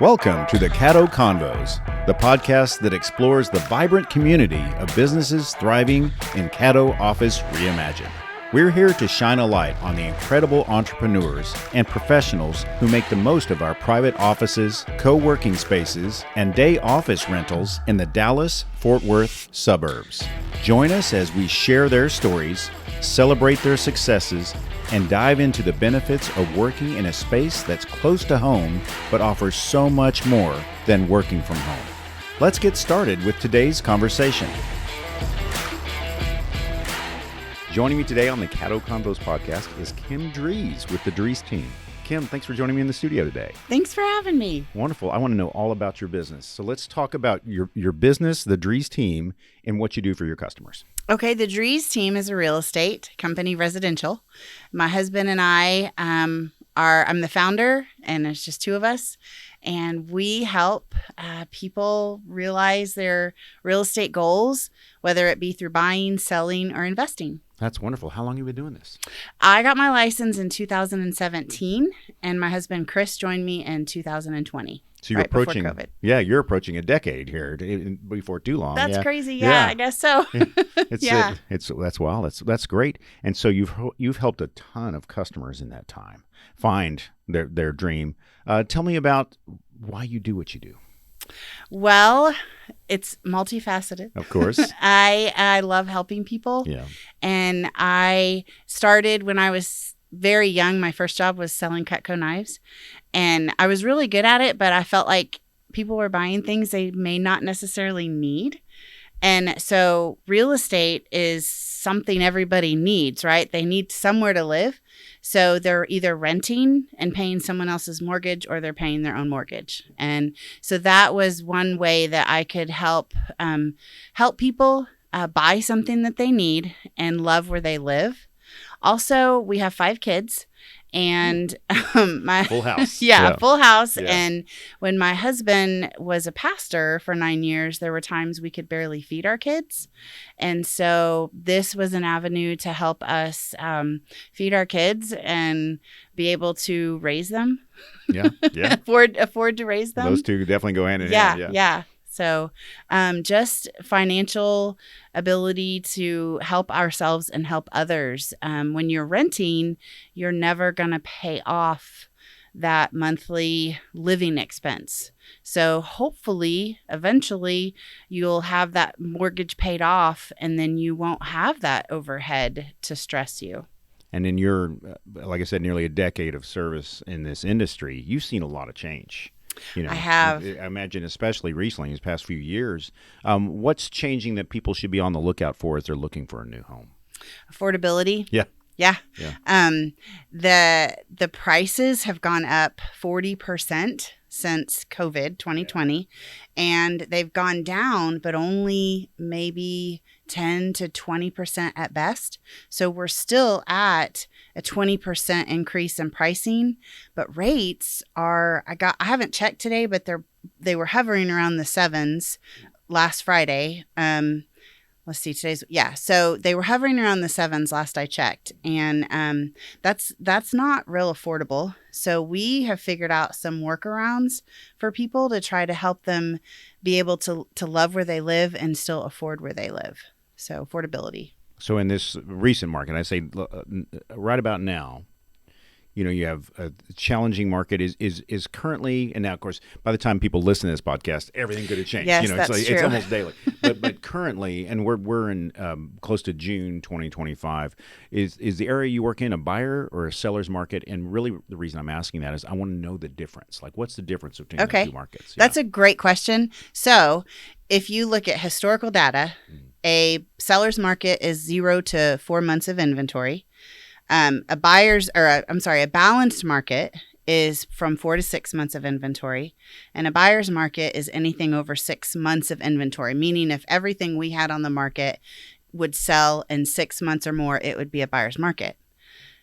Welcome to the Caddo Convos, the podcast that explores the vibrant community of businesses thriving in Caddo Office Reimagined. We're here to shine a light on the incredible entrepreneurs and professionals who make the most of our private offices, co-working spaces, and day office rentals in the Dallas-Fort Worth suburbs. Join us as we share their stories, celebrate their successes, and dive into the benefits of working in a space that's close to home but offers so much more than working from home. Let's get started with today's conversation. Joining me today on the Caddo Convos podcast is Kim Drees with the Drees Team. Kim, thanks for joining me in the studio today. Thanks for having me. Wonderful. I want to know all about your business. So let's talk about your business, the Drees Team, and what you do for your customers. Okay, the Drees Team is a real estate company, residential. My husband and I I'm the founder, and it's just two of us. And we help people realize their real estate goals, whether it be through buying, selling, or investing. That's wonderful. How long have you been doing this? I got my license in 2017, and my husband, Chris, joined me in 2020. So you're approaching, before COVID. Yeah, you're approaching a decade here before too long. That's crazy. Yeah, I guess so. That's wild. That's great. And so you've helped a ton of customers in that time find their dream. Tell me about why you do what you do. Well, it's multifaceted. Of course. I love helping people. Yeah. And I started when I was very young. My first job was selling Cutco knives. And I was really good at it, but I felt like people were buying things they may not necessarily need. And so real estate is something everybody needs, right? They need somewhere to live. So they're either renting and paying someone else's mortgage, or they're paying their own mortgage. And so that was one way that I could help people buy something that they need and love where they live. Also, we have 5 kids. And my full house. Full house. Yeah. And when my husband was a pastor for 9 years, there were times we could barely feed our kids. And so this was an avenue to help us feed our kids and be able to raise them. Yeah. afford to raise them. Those two definitely go hand in hand. Yeah. So just financial ability to help ourselves and help others. When you're renting, you're never going to pay off that monthly living expense. So hopefully, eventually, you'll have that mortgage paid off, and then you won't have that overhead to stress you. And in your, like I said, nearly a decade of service in this industry, you've seen a lot of change. I have. I imagine, especially recently, these past few years, what's changing that people should be on the lookout for as they're looking for a new home? Affordability. Yeah. The prices have gone up 40% since COVID 2020, and they've gone down, but only maybe 10 to 20% at best. So we're still at a 20% increase in pricing, but rates are, I haven't checked today, but they were hovering around the 7s last Friday. Let's see, so they were hovering around the 7s last I checked, and that's not real affordable. So we have figured out some workarounds for people to try to help them be able to love where they live and still afford where they live. So affordability. So in this recent market, I say right about now, you have a challenging market is currently, and now of course, by the time people listen to this podcast, everything could have changed. Yes, that's true. It's almost daily. But currently, and we're in close to June 2025. Is the area you work in a buyer or a seller's market? And really, the reason I'm asking that is I want to know the difference. Like, what's the difference between the two markets? That's a great question. So, if you look at historical data, a seller's market is 0 to 4 months of inventory. A balanced market is from 4 to 6 months of inventory, and a buyer's market is anything over 6 months of inventory, meaning if everything we had on the market would sell in 6 months or more, it would be a buyer's market.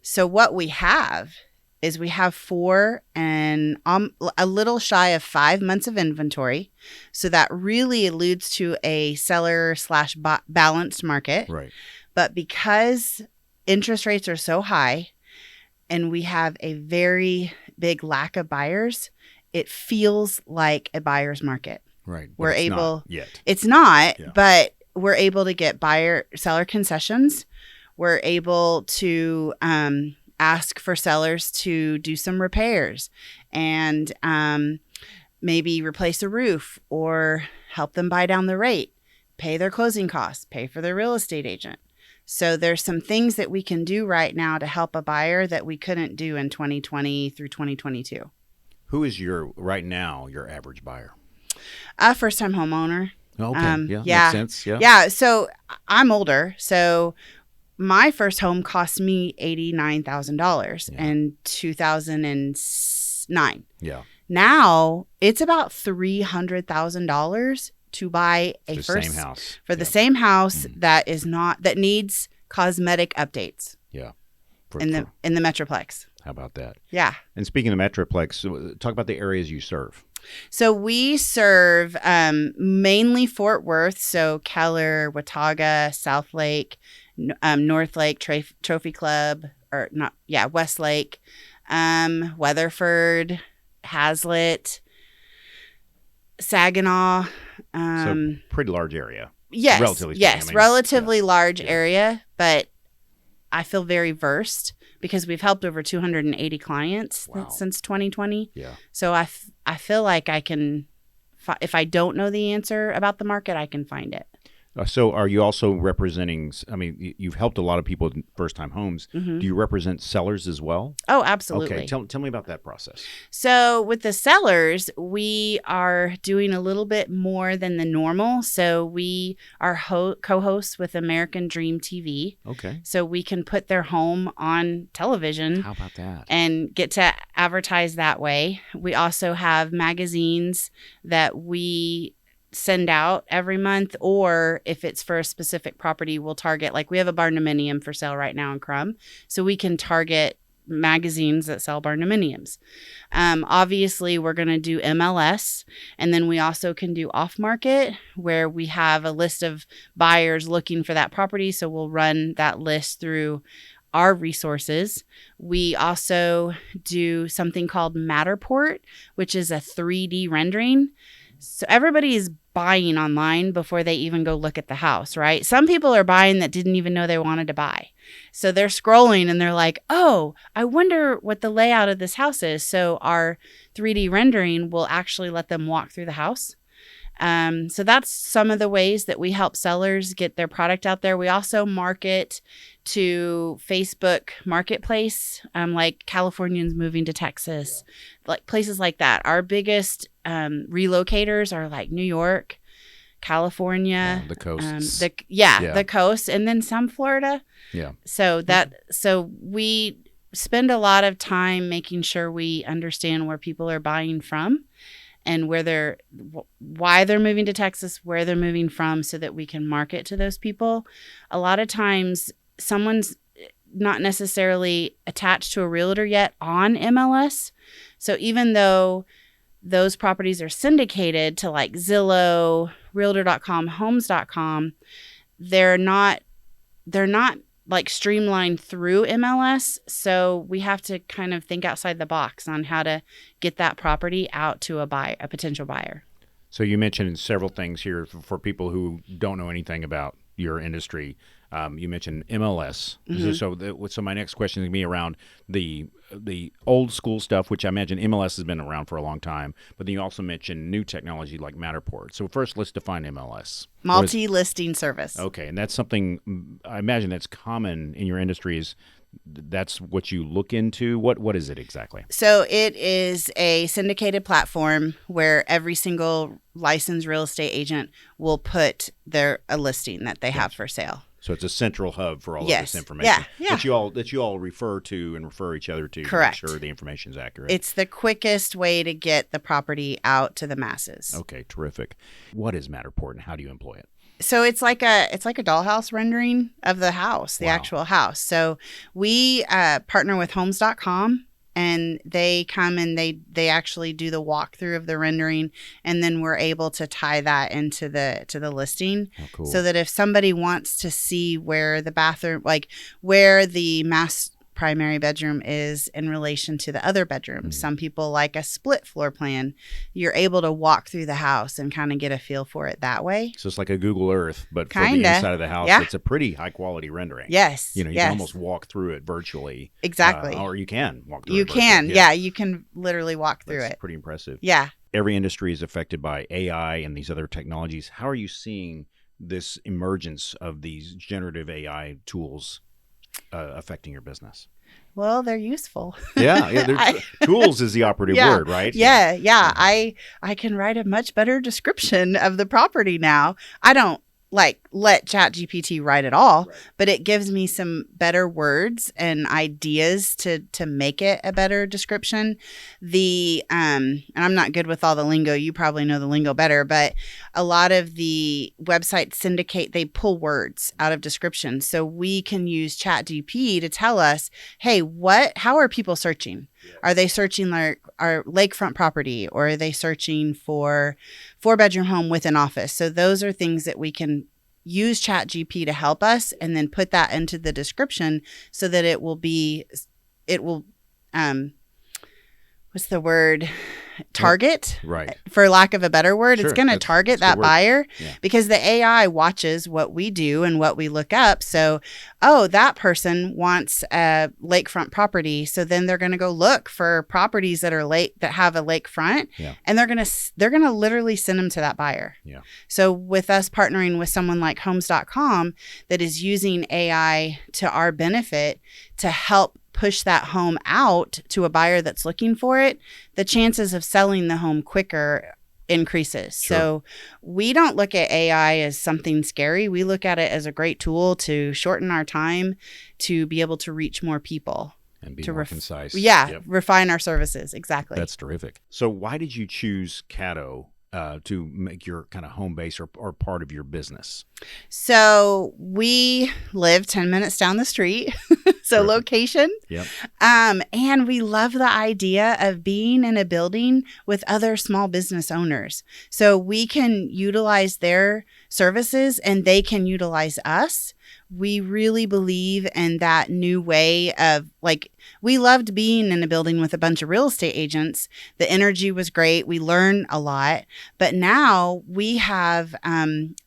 So what we have is we have 4 and a little shy of 5 months of inventory. So that really alludes to a seller/balanced market. Right. But because interest rates are so high and we have a very big lack of buyers, it feels like a buyer's market. Right. We're it's able, not yet. It's not, Yeah. but we're able to get seller concessions. We're able to ask for sellers to do some repairs and maybe replace a roof or help them buy down the rate, pay their closing costs, pay for their real estate agent. So there's some things that we can do right now to help a buyer that we couldn't do in 2020 through 2022. Who is your average buyer? A first-time homeowner. Okay. Makes sense. Yeah. Yeah. So I'm older. So my first home cost me $89,000 in 2009. Yeah. Now it's about $300,000 to buy a same house for the same house that needs cosmetic updates. Yeah. In the Metroplex. How about that? Yeah. And speaking of Metroplex, talk about the areas you serve. So we serve mainly Fort Worth, so Keller, Watauga, South Lake, North Lake, Trophy Club, Westlake, Weatherford, Hazlitt, Saginaw. So pretty large area. Yes, relatively relatively large area, but I feel very versed because we've helped over 280 clients since 2020. Yeah. So I feel like I can, if I don't know the answer about the market, I can find it. So are you also representing, you've helped a lot of people with first-time homes. Mm-hmm. Do you represent sellers as well? Oh, absolutely. Okay, tell me about that process. So with the sellers, we are doing a little bit more than the normal. So we are co-hosts with American Dream TV. Okay. So we can put their home on television. How about that? And get to advertise that way. We also have magazines that we send out every month, or if it's for a specific property, we'll target, like we have a barndominium for sale right now in Crum, so we can target magazines that sell barndominiums. Obviously we're going to do MLS, and then we also can do off market where we have a list of buyers looking for that property, so we'll run that list through our resources. We also do something called Matterport, which is a 3D rendering. So everybody is buying online before they even go look at the house, right? Some people are buying that didn't even know they wanted to buy. So they're scrolling and they're like, oh, I wonder what the layout of this house is. So our 3D rendering will actually let them walk through the house. So that's some of the ways that we help sellers get their product out there. We also market to Facebook Marketplace, like Californians moving to Texas, like places like that. Our biggest relocators are like New York, California, the coasts. The coast, and then some Florida. Yeah. So we spend a lot of time making sure we understand where people are buying from and why they're moving to Texas, where they're moving from, so that we can market to those people. A lot of times someone's not necessarily attached to a realtor yet on MLS. So even though those properties are syndicated to like Zillow, Realtor.com, Homes.com, they're not like streamlined through MLS. So we have to kind of think outside the box on how to get that property out to a potential buyer. So you mentioned several things here for people who don't know anything about your industry. You mentioned MLS. Mm-hmm. So my next question is going to be around the old school stuff, which I imagine MLS has been around for a long time. But then you also mentioned new technology like Matterport. So first, let's define MLS. Multi-listing service. Okay, and that's something I imagine that's common in your industries. That's what you look into. What is it exactly? So it is a syndicated platform where every single licensed real estate agent will put a listing that they have for sale. So it's a central hub for all of this information that you all refer to and refer each other to. Correct. To make sure the information is accurate. It's the quickest way to get the property out to the masses. Okay, terrific. What is Matterport and how do you employ it? So it's like a dollhouse rendering of the house, the actual house. So we partner with Homes.com, and they come and they actually do the walkthrough of the rendering, and then we're able to tie that into the listing. Oh, cool. So that if somebody wants to see where the bathroom, like where the primary bedroom is in relation to the other bedrooms. Some people like a split floor plan. You're able to walk through the house and kind of get a feel for it that way. So it's like a Google Earth, but for Kinda. the inside of the house, Yeah. it's a pretty high quality rendering. Yes. You know, you yes. can almost walk through it virtually. Exactly. Or you can walk through You it virtually. can. Yeah. You can literally walk through That's it. pretty impressive. Yeah. Every industry is affected by AI and these other technologies. How are you seeing this emergence of these generative AI tools affecting your business? Well, they're useful. Yeah, tools is the operative word, right? Yeah. I can write a much better description of the property now. I don't let ChatGPT write it all, but it gives me some better words and ideas to make it a better description. And I'm not good with all the lingo. You probably know the lingo better, but a lot of the websites syndicate, they pull words out of descriptions. So we can use ChatGPT to tell us, hey, how are people searching? Are they searching our lakefront property, or are they searching for 4-bedroom home with an office? So those are things that we can use ChatGPT to help us, and then put that into the description so that it will what's the word? Target, right? For lack of a better word, Sure. It's going to target that buyer because the AI watches what we do and what we look up. So, that person wants a lakefront property, so then they're going to go look for properties that are that have a lakefront, and they're going to literally send them to that buyer. Yeah. So with us partnering with someone like Homes.com that is using AI to our benefit to help push that home out to a buyer that's looking for it, the chances of selling the home quicker increases. Sure. So we don't look at AI as something scary. We look at it as a great tool to shorten our time, to be able to reach more people. And be more concise. Yeah, refine our services. Exactly. That's terrific. So why did you choose Caddo to make your kind of home base or part of your business? So we live 10 minutes down the street. So Terrific. Location. Yep. And we love the idea of being in a building with other small business owners. So we can utilize their services and they can utilize us. We really believe in that new way of we loved being in a building with a bunch of real estate agents. The energy was great. We learned a lot. But now we have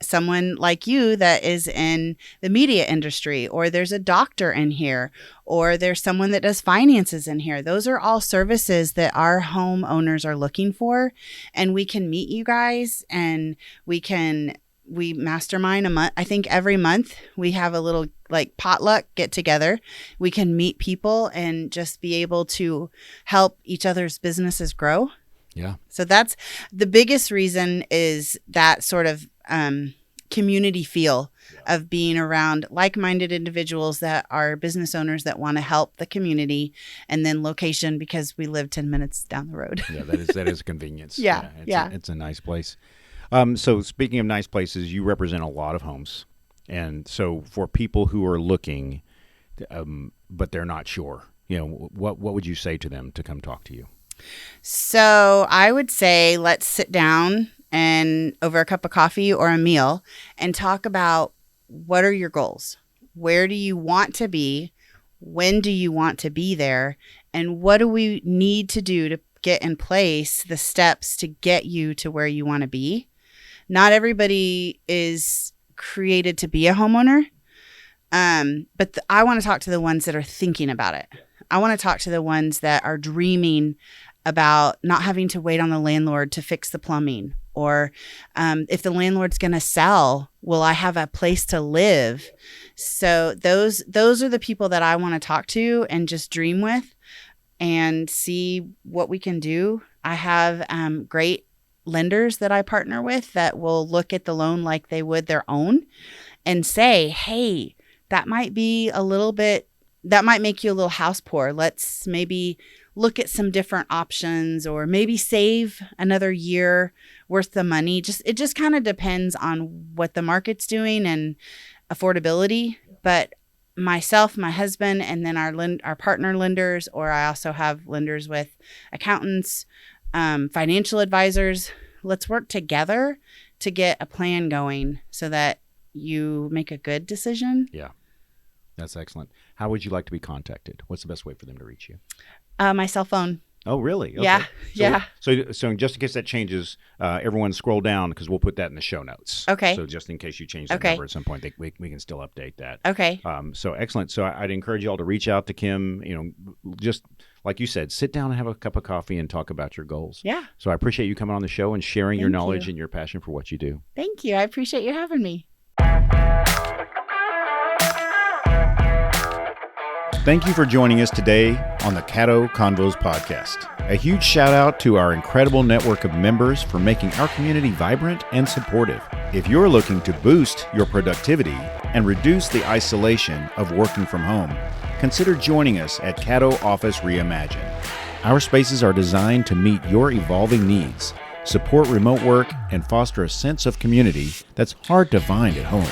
someone like you that is in the media industry, or there's a doctor in here, or there's someone that does finances in here. Those are all services that our homeowners are looking for. And we can meet you guys, and we mastermind a month. I think every month we have a little potluck get together. We can meet people and just be able to help each other's businesses grow. Yeah. So that's the biggest reason, is that sort of community feel of being around like-minded individuals that are business owners that want to help the community, and then location, because we live 10 minutes down the road. Yeah, that is a convenience. Yeah. It's a nice place. So speaking of nice places, you represent a lot of homes. And so for people who are looking, but they're not sure, what would you say to them to come talk to you? So I would say, let's sit down and over a cup of coffee or a meal and talk about, what are your goals? Where do you want to be? When do you want to be there? And what do we need to do to get in place the steps to get you to where you want to be? Not everybody is created to be a homeowner. But I want to talk to the ones that are thinking about it. I want to talk to the ones that are dreaming about not having to wait on the landlord to fix the plumbing, or if the landlord's going to sell, will I have a place to live? So those are the people that I want to talk to and just dream with and see what we can do. I have great lenders that I partner with that will look at the loan like they would their own and say, hey, that might be that might make you a little house poor. Let's maybe look at some different options, or maybe save another year worth of money. It just kind of depends on what the market's doing and affordability. But myself, my husband, and then our partner lenders, or I also have lenders with accountants, financial advisors. Let's work together to get a plan going so that you make a good decision. Yeah. That's excellent. How would you like to be contacted? What's the best way for them to reach you? My cell phone. Oh, really? Okay. Yeah. So just in case that changes, everyone scroll down because we'll put that in the show notes. Okay. So just in case you change the number at some point, we can still update that. Okay. So excellent. So I'd encourage you all to reach out to Kim. Just like you said, sit down and have a cup of coffee and talk about your goals. Yeah. So I appreciate you coming on the show and sharing your Thank knowledge you. and your passion for what you do. Thank you. I appreciate you having me. Thank you for joining us today on the Caddo Convos podcast. A huge shout out to our incredible network of members for making our community vibrant and supportive. If you're looking to boost your productivity and reduce the isolation of working from home, consider joining us at Caddo Office Reimagined. Our spaces are designed to meet your evolving needs, support remote work, and foster a sense of community that's hard to find at home.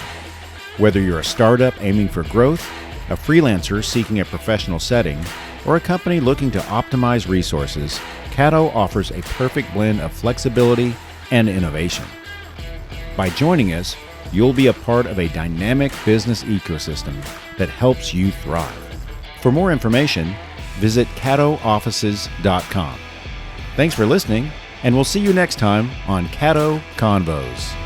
Whether you're a startup aiming for growth, a freelancer seeking a professional setting, or a company looking to optimize resources, Caddo offers a perfect blend of flexibility and innovation. By joining us, you'll be a part of a dynamic business ecosystem that helps you thrive. For more information, visit caddooffices.com. Thanks for listening, and we'll see you next time on Caddo Convos.